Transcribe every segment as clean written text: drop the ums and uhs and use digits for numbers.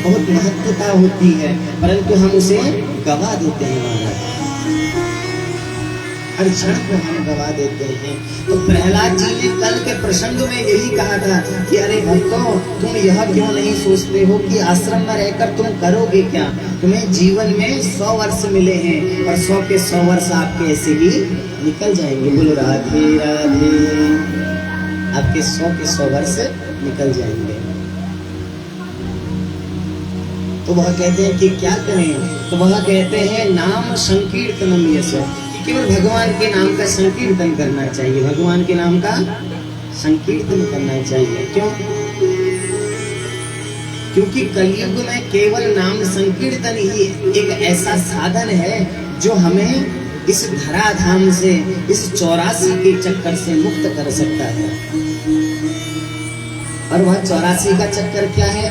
बहुत महत्वता होती है, परंतु हम उसे गवा देते हैं महाराज, हर क्षण को हम गवा देते हैं। तो प्रहलाद जी ने कल के प्रसंग में यही कहा था कि अरे भक्तों, तुम यह क्यों नहीं सोचते हो कि आश्रम में रहकर तुम करोगे क्या? तुम्हें जीवन में 100 वर्ष मिले हैं और 100 के 100 वर्ष आपके ऐसे ही निकल जाएंगे। बोलो राधे राधे। आपके 100 के 100 वर्ष निकल जाएंगे। तो वह कहते हैं कि क्या करें? तो वह कहते हैं नाम संकीर्तनम यश, केवल भगवान के नाम का संकीर्तन करना चाहिए, भगवान के नाम का संकीर्तन करना चाहिए। क्यों? क्योंकि कलयुग में केवल नाम संकीर्तन ही एक ऐसा साधन है जो हमें इस धराधाम से, इस 84 के चक्कर से मुक्त कर सकता है। और वह 84 का चक्कर क्या है?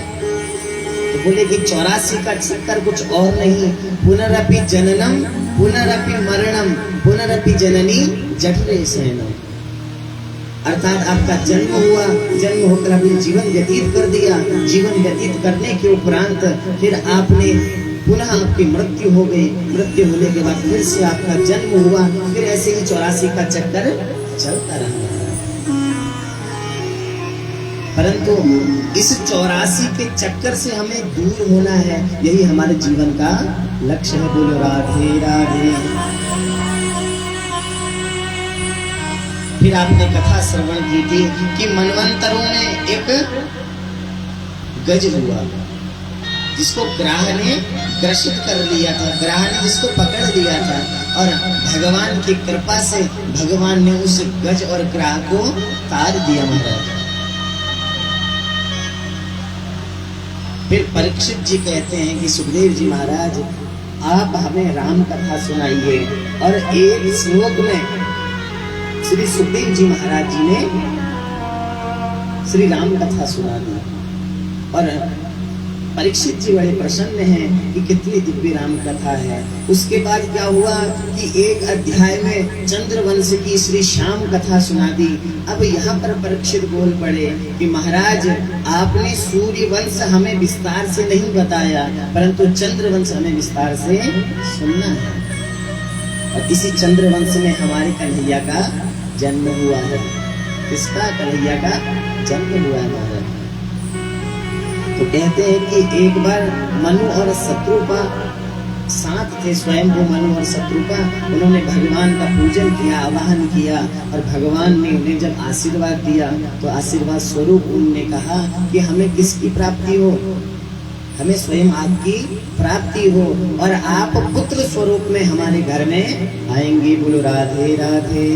तो बोले कि 84 का चक्कर कुछ और नहीं, पुनरपि जननम पुनरपि मरणम पुनरपि जननी जठरे शयनम। अर्थात आपका जन्म हुआ, जन्म होकर आपने जीवन व्यतीत कर दिया, जीवन व्यतीत करने के उपरांत फिर आपने पुनः आपकी मृत्यु हो गई, मृत्यु होने के बाद फिर से आपका जन्म हुआ, फिर ऐसे ही 84 का चक्कर चलता रहा। परंतु इस 84 के चक्कर से हमें दूर होना है, यही हमारे जीवन का लक्ष्य है। बोलो राधे राधे। फिर आपने कथा श्रवण की थी कि मनवंतरों में एक गज हुआ जिसको ग्राह ने ग्रसित कर लिया था, ग्राह ने जिसको पकड़ लिया था, और भगवान की कृपा से भगवान ने उस गज और ग्राह को तार दिया महाराज। फिर परीक्षित जी कहते हैं कि सुखदेव जी महाराज, आप हमें राम कथा सुनाइए। और एक श्लोक में श्री सुखदेव जी महाराज जी ने श्री राम कथा सुना दी। और परीक्षित जी बड़े प्रसन्न हैं कि कितनी दिव्य राम कथा है। उसके बाद क्या हुआ कि एक अध्याय में चंद्रवंश की श्री श्याम कथा सुना दी। अब यहाँ पर परीक्षित बोल पड़े कि महाराज, आपने सूर्य वंश हमें विस्तार से नहीं बताया, परंतु चंद्रवंश हमें विस्तार से सुनना है। और इसी चंद्रवंश में हमारे कन्हैया का जन्म हुआ है। किसका? कन्हैया का जन्म हुआ है महाराज। तो कहते हैं कि एक बार मनु और शत्रुपा साथ थे, स्वयं वो मनु और शत्रुपा, उन्होंने भगवान का पूजन किया, आवाहन किया, और भगवान ने उन्हें जब आशीर्वाद दिया तो आशीर्वाद स्वरूप उन्होंने कहा कि हमें किसकी प्राप्ति हो? हमें स्वयं आपकी प्राप्ति हो, और आप पुत्र स्वरूप में हमारे घर में आएंगे। बोलो राधे राधे।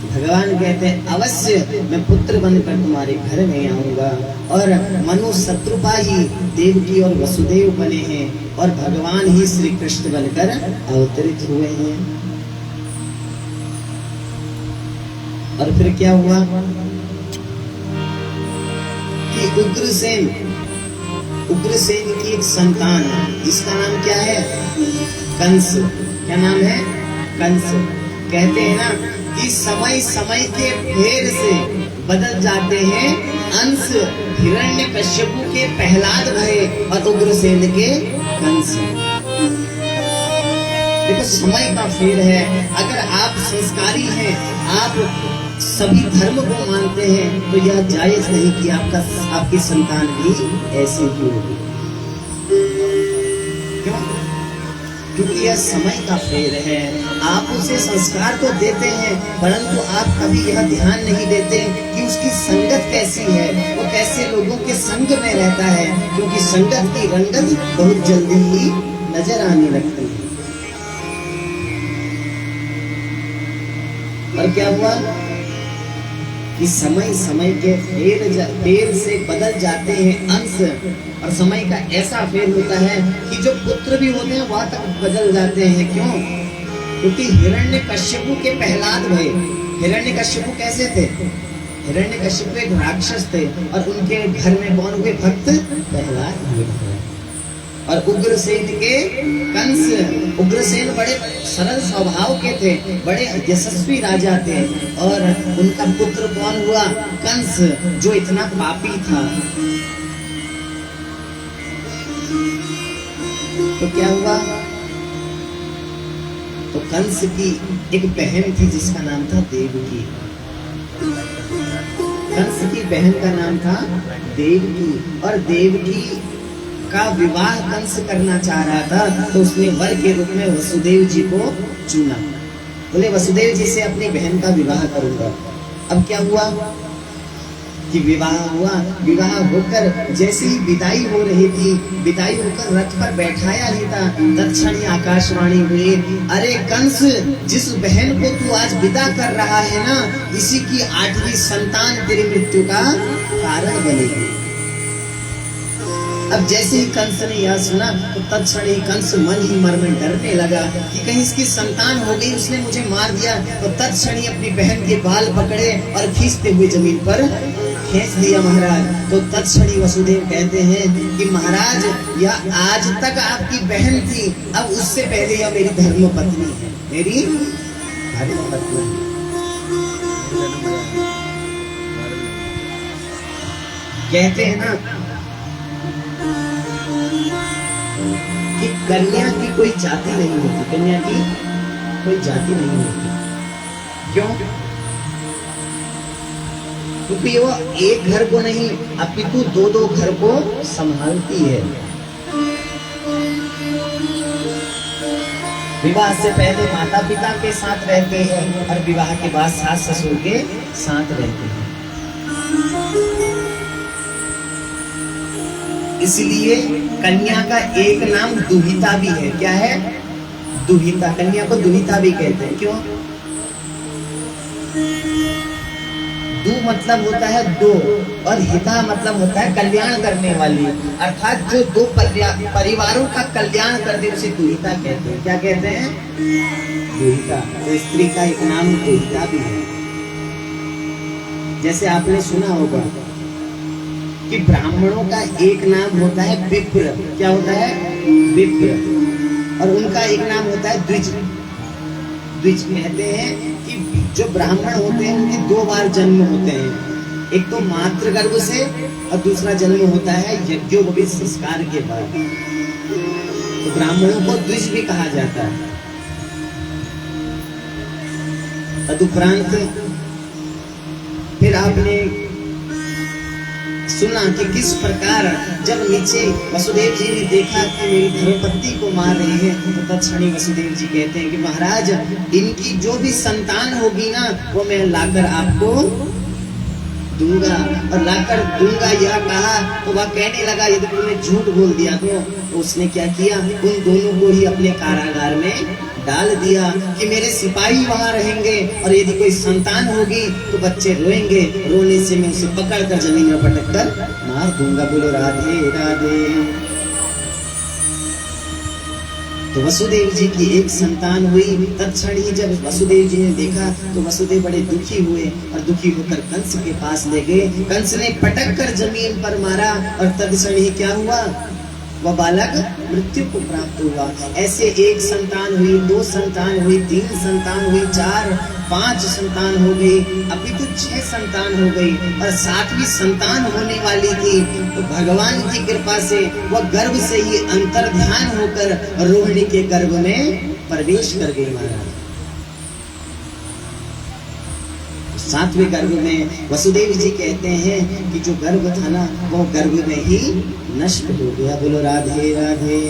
भगवान कहते हैं अवश्य मैं पुत्र बनकर तुम्हारे घर में आऊंगा। और मनु शत्रुपा ही देवकी और वसुदेव बने हैं, और भगवान ही श्री कृष्ण बनकर अवतरित हुए हैं। और फिर क्या हुआ कि उग्रसेन की एक संतान, जिसका नाम क्या है? कंस। क्या नाम है? कंस। कहते हैं ना कि समय समय के फेर से बदल जाते हैं अंश। हिरण्यकश्यपु के प्रहलाद भये और उग्रसेन के कंस। देखो, समय का फेर है। अगर आप संस्कारी हैं, आप सभी धर्म को मानते हैं, तो यह जायज नहीं कि आपकी संतान भी ऐसे ही होगी। क्यों? क्योंकि यह समय का फेर है। आप उसे संस्कार तो देते हैं, परंतु आप कभी यह ध्यान नहीं देते कि उसकी संगत कैसी है, वो कैसे लोगों के संग में रहता है, क्योंकि संगत की रंगत बहुत जल्दी ही नजर आने लगती है। और क्या हुआ कि समय समय के फेर से बदल जाते हैं अंश। और समय का ऐसा फेर होता है कि जो पुत्र भी होते हैं वह तक बदल जाते हैं। क्यों? क्योंकि हिरण्यकश्यपु के प्रहलाद भये। हिरण्यकश्यपु कैसे थे? हिरण्यकश्यपु एक राक्षस थे, और उनके घर में कौन हुए? भक्त प्रहलाद हुए। और उग्रसेन के कंस। उग्रसेन बड़े सरल स्वभाव के थे, बड़े यशस्वी राजा थे, और उनका पुत्र कौन हुआ? कंस, जो इतना पापी था। तो क्या हुआ, तो कंस की एक बहन थी जिसका नाम था देवकी। कंस की बहन का नाम था देवकी, और देवकी का विवाह कंस करना चाह रहा था, तो उसने वर के रूप में वसुदेव जी को चुना। बोले वसुदेव जी से अपनी बहन का विवाह करूंगा। अब क्या हुआ कि विवाह हुआ। विवाह होकर जैसे ही विदाई हो रही थी, विदाई होकर रथ पर बैठाया ही था, तत्क्षण आकाशवाणी हुई, अरे कंस, जिस बहन को तू आज विदा कर रहा है ना, इसी की 8वीं संतान तेरी मृत्यु का कारण बनेगी। अब जैसे ही कंस ने यह सुना तो तत्क्षण ही कंस मन ही मन में डरने लगा कि कहीं इसकी संतान हो गई, उसने मुझे मार दिया। तो तत्क्षण ही अपनी बहन के बाल पकड़े और खींचते हुए जमीन पर खींच दिया महाराज। तो तत्क्षण ही वसुदेव कहते हैं कि महाराज, यह आज तक आपकी बहन थी, अब उससे पहले यह मेरी धर्म पत्नी है, मेरी धर्म पत्नी। कहते हैं ना कि कन्या की कोई जाति नहीं होती, कन्या की कोई जाति नहीं होती। क्यों? क्योंकि वो एक घर को नहीं अपितु 2-2 घर को संभालती है। विवाह से पहले माता पिता के साथ रहते हैं और विवाह के बाद सास ससुर के साथ रहते हैं। इसलिए कन्या का एक नाम दुहिता भी है। क्या है? दुहिता। कन्या को दुहिता भी कहते हैं। क्यों? दु मतलब होता है दो, और हिता मतलब होता है कल्याण करने वाली, अर्थात जो 2 परिवारों का कल्याण कर दे उसे दुहिता कहते हैं। क्या कहते हैं? दुहिता। तो स्त्री का एक नाम दुहिता भी है। जैसे आपने सुना होगा कि ब्राह्मणों का एक नाम होता है विप्र। क्या होता है? विप्र। और उनका एक नाम होता है द्विज। द्विज कहते हैं कि जो ब्राह्मण होते हैं उनके 2 बार जन्म होते हैं, एक तो मातृ गर्भ से और दूसरा जन्म होता है यज्ञोपवीत संस्कार के बाद। तो ब्राह्मणों को द्विज भी कहा जाता है। तदुपरांत फिर आपने सुना कि किस प्रकार जब नीचे वसुदेव जी ने देखा कि मेरी धर्मपत्नी को मार रही है, तो तत्क्षणी वसुदेव जी कहते हैं कि महाराज, इनकी जो भी संतान होगी ना, वो मैं लाकर आपको दूंगा। और लाकर दूंगा यह कहा तो वह कहने लगा यदि तुमने झूठ बोल दिया तो उसने क्या किया, उन दोनों को ही अपने कारागार में डाल दिया कि मेरे सिपाही वहां रहेंगे, और यदि कोई संतान होगी तो बच्चे रोएंगे, रोने से मैं उसे पकड़कर जमीन में पटक कर मार दूंगा। बोलो राधे राधे। तो वसुदेव जी की एक संतान हुई। तत्क्षण ही जब वसुदेव जी ने देखा तो वसुदेव बड़े दुखी हुए और दुखी होकर कंस के पास ले गए। कंस ने पटक कर जमीन पर मारा और तत्क्षण ही क्या हुआ, वह बालक मृत्यु को प्राप्त हुआ। ऐसे एक संतान हुई, 2 संतान हुई, 3 संतान हुई, 4, 5 संतान हो गई, अभी तो 6 संतान हो गई, और 7वीं संतान होने वाली थी। तो भगवान की कृपा से वह गर्भ से ही अंतर्ध्यान होकर रोहिणी के गर्भ में प्रवेश कर गई महाराज। 7वें गर्भ में वसुदेव जी कहते हैं कि जो गर्भ था ना, वो गर्भ में ही नष्ट हो गया। बोलो राधे राधे।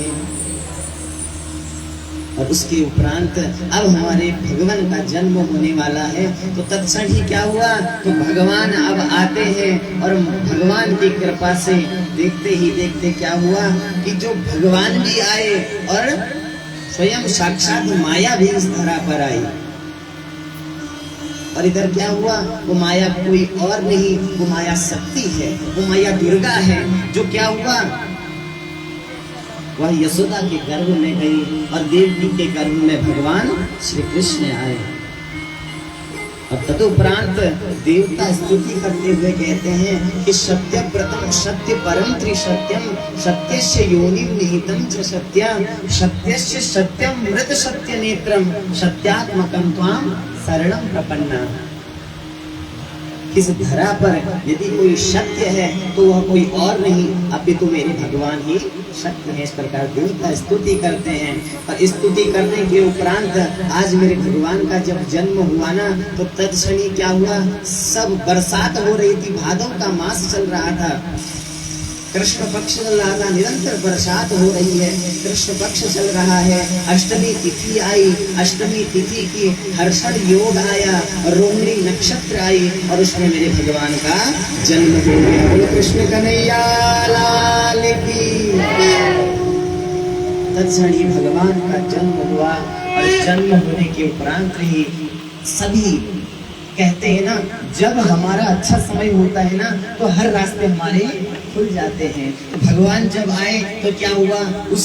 और उसके उपरांत अब हमारे भगवान का जन्म होने वाला है। तो तत्क्षण ही क्या हुआ, तो भगवान अब आते हैं, और भगवान की कृपा से देखते ही देखते क्या हुआ कि जो भगवान भी आए और स्वयं साक्षात माया भी इस धरा पर आई। और इधर क्या हुआ, वो माया कोई और नहीं, वो माया शक्ति है, वो माया दुर्गा है। जो क्या हुआ, वह यशोदा के गर्भ में गई और देवकी के गर्भ में भगवान श्री कृष्ण आए। और तदुपरांत देवता स्तुति करते हुए कहते हैं कि सत्य प्रथम सत्य परम त्रिसत्यम सत्यस्य योनिम निहितम च सत्यम सत्यस्य सत्यम मृत सत्य नेत्रम सत्यात्मकम त्वाम शरणम प्रपन्ना। इस धरा पर यदि कोई सत्य है तो वह कोई और नहीं अपितु मेरे भगवान ही सत्य है। इस प्रकार देवता स्तुति करते हैं और स्तुति करने के उपरांत आज मेरे भगवान का जब जन्म हुआ ना तो तत्क्षणी क्या हुआ, सब बरसात हो रही थी, भादव का मास चल रहा था, कृष्ण पक्ष चल रहा था, निरंतर बरसात हो रही है, कृष्ण पक्ष चल रहा है, अष्टमी तिथि आई, अष्टमी तिथि की हर्षण योग आया, रोहिणी नक्षत्र आई और उसमें मेरे भगवान का जन्म हो गया। बोलो कृष्ण कन्हैया लाल की। तत्क्षणी भगवान का जन्म हुआ और जन्म होने के उपरांत ही सभी कहते हैं ना, जब हमारा अच्छा समय होता है ना तो हर रास्ते हमारे खुल जाते हैं। तो भगवान जब आए तो क्या हुआ, उस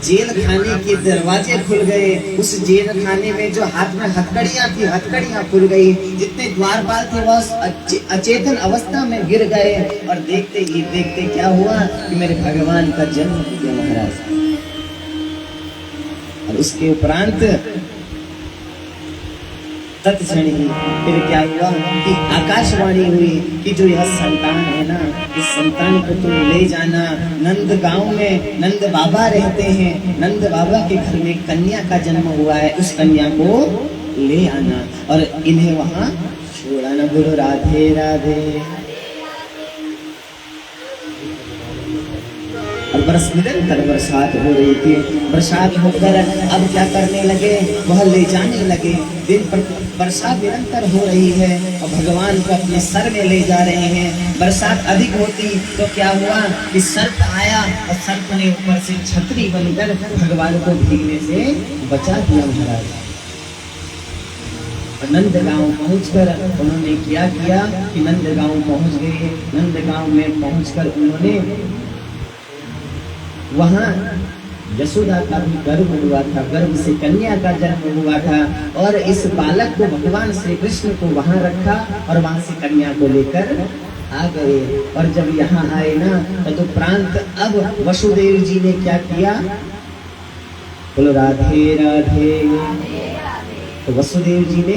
जेल खाने के दरवाजे खुल गए, उस जेल खाने में जो हाथ में हथकड़ियां थी हथकड़ियां खुल गई, जितने द्वारपाल थे वह अचेतन अवस्था में गिर गए और देखते ही देखते क्या हुआ कि मेरे भगवान का जन्म हो गया महाराज। और उसके उपरांत तत्क्षणी फिर क्या हुआ कि आकाशवाणी हुई कि जो यह संतान है ना, इस संतान को तुम ले जाना, नंद गांव में नंद बाबा रहते हैं, नंद बाबा के घर में कन्या का जन्म हुआ है, उस कन्या को ले आना और इन्हें वहां छोड़ाना। बोलो राधे राधे। और निरंतर बरसात हो रही थी, बरसात होकर अब क्या करने लगे, वह ले जाने लगे, दिन पर बरसात निरंतर हो रही है और भगवान को अपने सर में ले जा रहे हैं। बरसात अधिक होती तो क्या हुआ कि सर्प आया और सर्प ने ऊपर से छतरी बनकर भगवान को भीगने से बचा दिया महाराज। नंदगांव पहुंचकर उन्होंने क्या किया कि नंदगांव पहुंच गए, नंदगांव में पहुंचकर उन्होंने वहां यशोदा का भी गर्भ हुआ था, गर्भ से कन्या का जन्म हुआ था और इस बालक को भगवान श्री कृष्ण को वहां रखा और वहां से कन्या को लेकर आ गए। और जब यहाँ आए ना तो प्रांत अब वसुदेव जी ने क्या किया, बोलो राधे राधे। तो वसुदेव जी ने